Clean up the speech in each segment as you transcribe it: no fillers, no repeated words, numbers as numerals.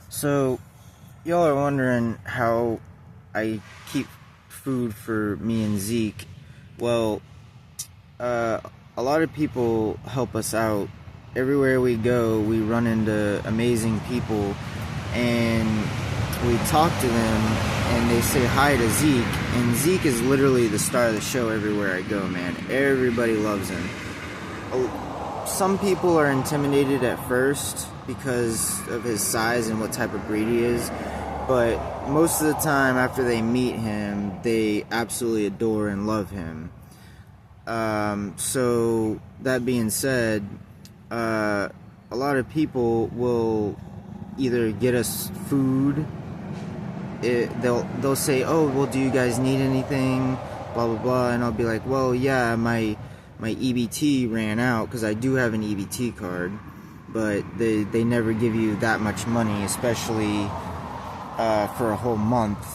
So, y'all are wondering how I keep food for me and Zeke. Well, uh, a lot of people help us out. Everywhere we go, we run into amazing people, and we talk to them, and they say hi to Zeke. And Zeke is literally the star of the show everywhere I go, man. Everybody loves him. Some people are intimidated at first because of his size and what type of breed he is, but most of the time after they meet him, they absolutely adore and love him. So that being said, a lot of people will either get us food. They'll say, "Oh, well, do you guys need anything?" Blah blah blah, and I'll be like, "Well, yeah, my EBT ran out because I do have an EBT card, but they never give you that much money, especially for a whole month,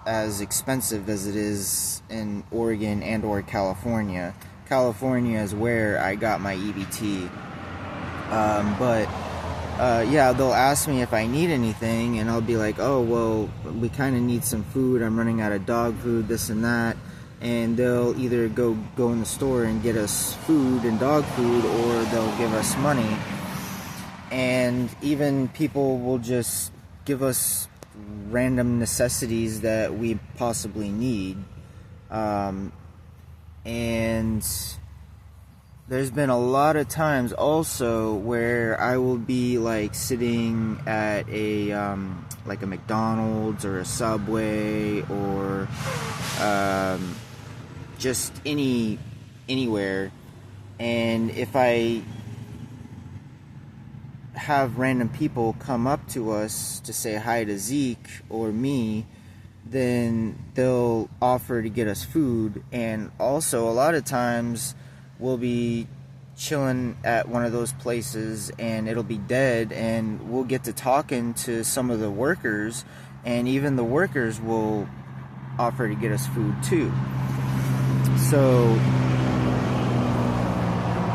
as expensive as it is in Oregon and or California. California is where I got my EBT, but yeah, they'll ask me if I need anything, and I'll be like, oh, well, we kind of need some food. I'm running out of dog food, this and that. And they'll either go in the store and get us food and dog food, or they'll give us money. And even people will just give us random necessities that we possibly need. And there's been a lot of times also where I will be like sitting at a like a McDonald's or a Subway or just anywhere, and if I have random people come up to us to say hi to Zeke or me, then they'll offer to get us food. And also a lot of times we'll be chilling at one of those places and it'll be dead, and we'll get to talking to some of the workers, and even the workers will offer to get us food too. So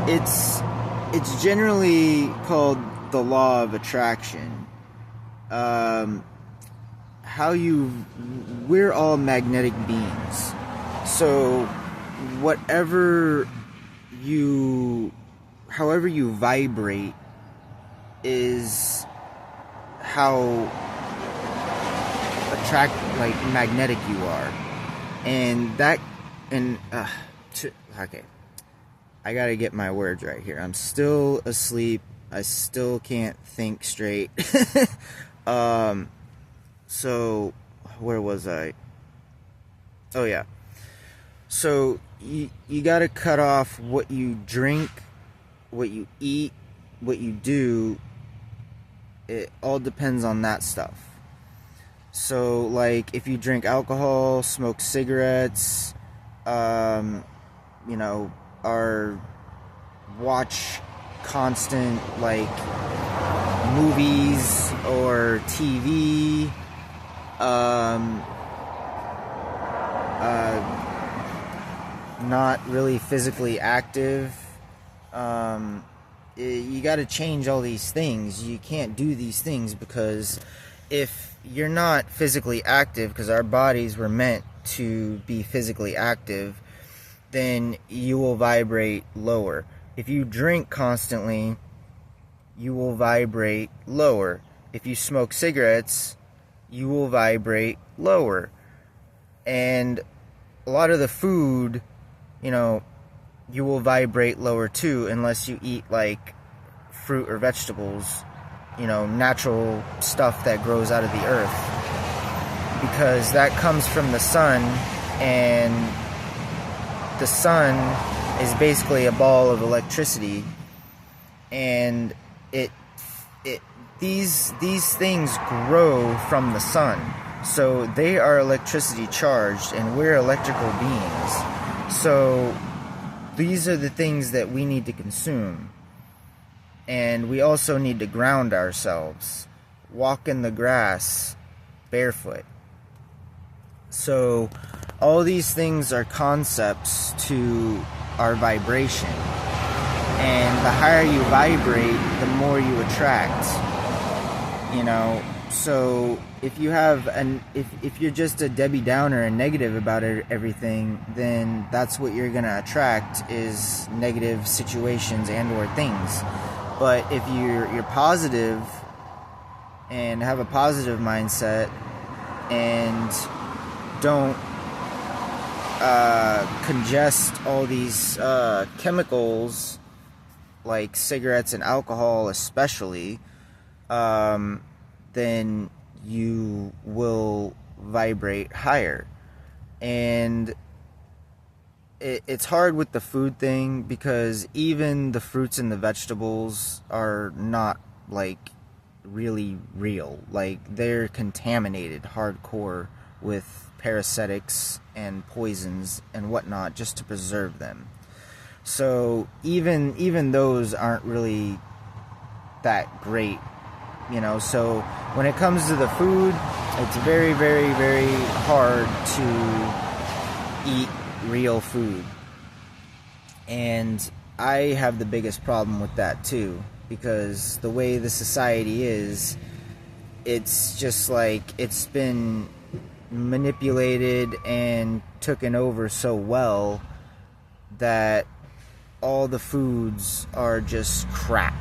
it's generally called the law of attraction. We're all magnetic beings. So however you vibrate is how magnetic you are. Okay, I gotta get my words right here. I'm still asleep. I still can't think straight. So where was I? Oh yeah. So you gotta cut off what you drink, what you eat, what you do. It all depends on that stuff. So like if you drink alcohol, smoke cigarettes, or watch constant like movies or TV, not really physically active, you got to change all these things. You can't do these things because if you're not physically active, because our bodies were meant to be physically active, then you will vibrate lower. If you drink constantly, you will vibrate lower. If you smoke cigarettes, you will vibrate lower. And a lot of the food, you will vibrate lower too, unless you eat like fruit or vegetables, natural stuff that grows out of the earth, because that comes from the sun, and the sun is basically a ball of electricity, and these things grow from the sun, so they are electricity charged, and we're electrical beings. So these are the things that we need to consume. And we also need to ground ourselves, walk in the grass barefoot. So all these things are concepts to our vibration. And the higher you vibrate, the more you attract. So if you're just a Debbie Downer and negative about everything, then that's what you're gonna attract, is negative situations and or things. But if you're positive and have a positive mindset and don't congest all these chemicals like cigarettes and alcohol especially, then you will vibrate higher. And it's hard with the food thing, because even the fruits and the vegetables are not like really real. Like, they're contaminated hardcore with parasitics and poisons and whatnot just to preserve them. So even those aren't really that great, you know. So when it comes to the food, it's very, very, very hard to eat real food. And I have the biggest problem with that too, because the way the society is, it's just like it's been manipulated and taken over so well that all the foods are just crap.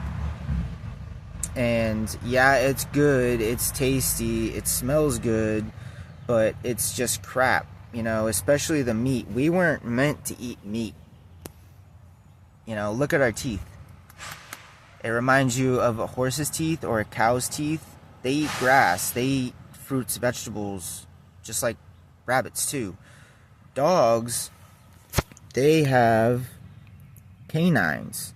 And yeah, it's good, it's tasty, it smells good, but it's just crap, you know, especially the meat. We weren't meant to eat meat. You know, look at our teeth. It reminds you of a horse's teeth or a cow's teeth. They eat grass, they eat fruits, vegetables, just like rabbits too. Dogs, they have canines.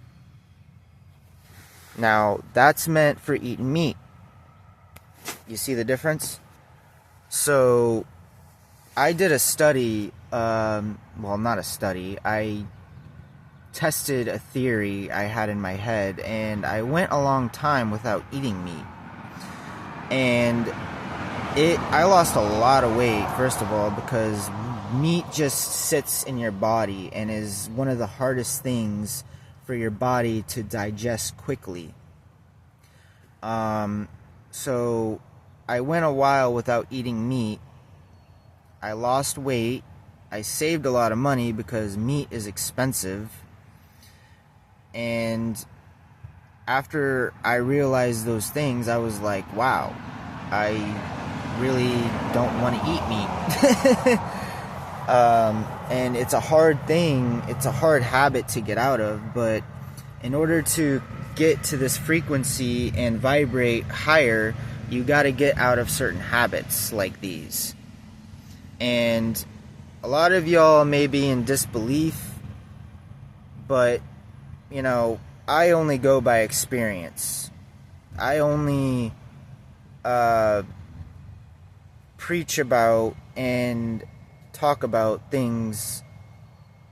Now, that's meant for eating meat. You see the difference? So, I did a study, well, not a study, I tested a theory I had in my head, and I went a long time without eating meat. And I lost a lot of weight, first of all, because meat just sits in your body and is one of the hardest things for your body to digest quickly. So I went a while without eating meat. I lost weight. I saved a lot of money because meat is expensive. And after I realized those things, I was like, wow, I really don't want to eat meat. And it's a hard thing, it's a hard habit to get out of, but in order to get to this frequency and vibrate higher, you got to get out of certain habits like these. And a lot of y'all may be in disbelief, but, you know, I only go by experience. I only preach about and talk about things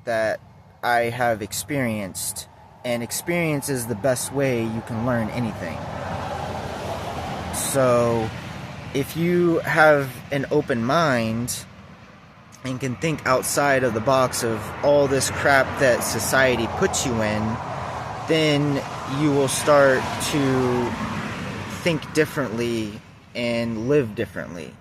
that I have experienced, and experience is the best way you can learn anything. So if you have an open mind and can think outside of the box of all this crap that society puts you in, then you will start to think differently and live differently.